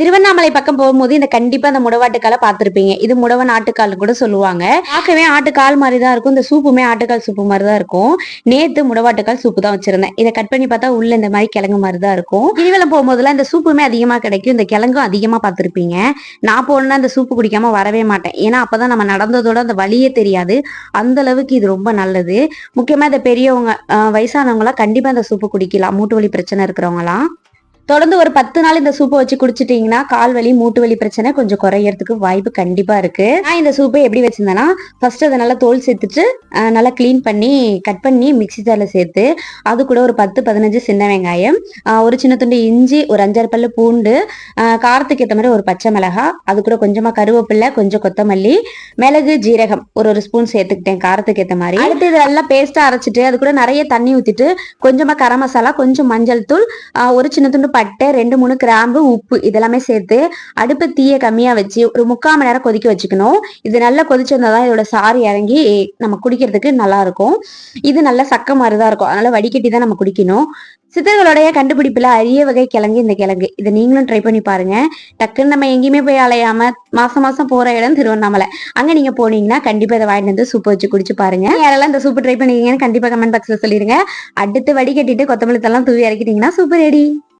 திருவண்ணாமலை பக்கம் போகும்போது இந்த கண்டிப்பா அந்த முடவாட்டுக்காலை பார்த்திருப்பீங்க. இது முடவன் ஆட்டுக்கால்னு கூட சொல்லுவாங்க. பார்க்கவே ஆட்டுக்கால் மாதிரி தான் இருக்கும். இந்த சூப்புமே ஆட்டுக்கால் சூப்பு மாதிரி தான் இருக்கும். நேத்து முடவாட்டுக்கால் சூப்பு தான் வச்சிருந்தேன். இதை கட் பண்ணி பார்த்தா உள்ள இந்த மாதிரி கிழங்கு மாதிரி தான் இருக்கும். கிரிவலம் போகும்போதெல்லாம் இந்த சூப்புமே அதிகமா கிடைக்கும். இந்த கிழங்கும் அதிகமா பார்த்திருப்பீங்க. நான் போனா இந்த சூப்பு குடிக்காம வரவே மாட்டேன். ஏன்னா அப்பதான் நம்ம நடந்ததோட அந்த வழியே தெரியாது. அந்த அளவுக்கு இது ரொம்ப நல்லது. முக்கியமா இந்த பெரியவங்க வயசானவங்க எல்லாம் கண்டிப்பா இந்த சூப்பு குடிக்கலாம். மூட்டு வலி பிரச்சனை இருக்கிறவங்க எல்லாம் தொடர்ந்து ஒரு 10 நாள் இந்த சூப்பை வச்சு குடிச்சிட்டீங்கன்னா கால் வலி மூட்டு வலி பிரச்சனை கொஞ்சம் குறையறதுக்கு வாய்ப்பு கண்டிப்பா இருக்கு. நான் இந்த சூப்பை எப்படி வச்சிருந்தேன்னா, ஃபர்ஸ்ட் அதை நல்லா தோல் சேர்த்துட்டு நல்லா கிளீன் பண்ணி கட் பண்ணி மிக்சி ஜார்ல சேர்த்து அது கூட ஒரு 10-15 சின்ன வெங்காயம், ஒரு சின்ன துண்டு இஞ்சி, ஒரு 5-6 பல்லு பூண்டு, காரத்துக்கு ஏற்ற மாதிரி ஒரு பச்சை மிளகாய், அது கூட கொஞ்சமா கருவேப்பிலை, கொஞ்சம் கொத்தமல்லி, மிளகு, ஜீரகம் ஒரு ஸ்பூன் சேர்த்துக்கிட்டேன் காரத்துக்கு ஏற்ற மாதிரி. அடுத்து இது நல்லா பேஸ்டா அரைச்சிட்டு அது கூட நிறைய தண்ணி ஊத்திட்டு கொஞ்சமா கரம் மசாலா, கொஞ்சம் மஞ்சள் தூள், ஒரு சின்ன துண்டு பட்டை, 2-3 கிராம்பு, உப்பு இதெல்லாமே சேர்த்து அடுப்பு தீய கம்மியா வச்சு ஒரு 3/4 மணி நேரம் கொதிக்க வச்சுக்கணும். இது நல்லா கொதிச்சிருந்தாதான் இதோட சாறு இறங்கி நம்ம குடிக்கிறதுக்கு நல்லா இருக்கும். இது நல்ல சக்க மாதிரிதான் இருக்கும். அதனால வடிகட்டி தான் நம்ம குடிக்கணும். சித்தர்களுடைய கண்டுபிடிப்புல அரிய வகை கிழங்கு இந்த கிழங்கு. இதை நீங்களும் ட்ரை பண்ணி பாருங்க. டக்குன்னு நம்ம எங்கேயுமே போய் அலையாம மாசம் மாசம் போற இடம் திருவண்ணாமலை. அங்க நீங்க போனீங்கன்னா கண்டிப்பா இதை வாங்கிட்டு வந்து சூப்பு வச்சு குடிச்சு பாருங்க. யாரெல்லாம் இந்த சூப்பு ட்ரை பண்ணிருக்கீங்கன்னு கண்டிப்பா கமெண்ட் பாக்ஸ்ல சொல்லிருங்க. அடுத்து வடிகட்டிட்டு கொத்தமல்லி தலாம் தூவி இறக்கிட்டீங்கன்னா சூப்பர் ரெடி.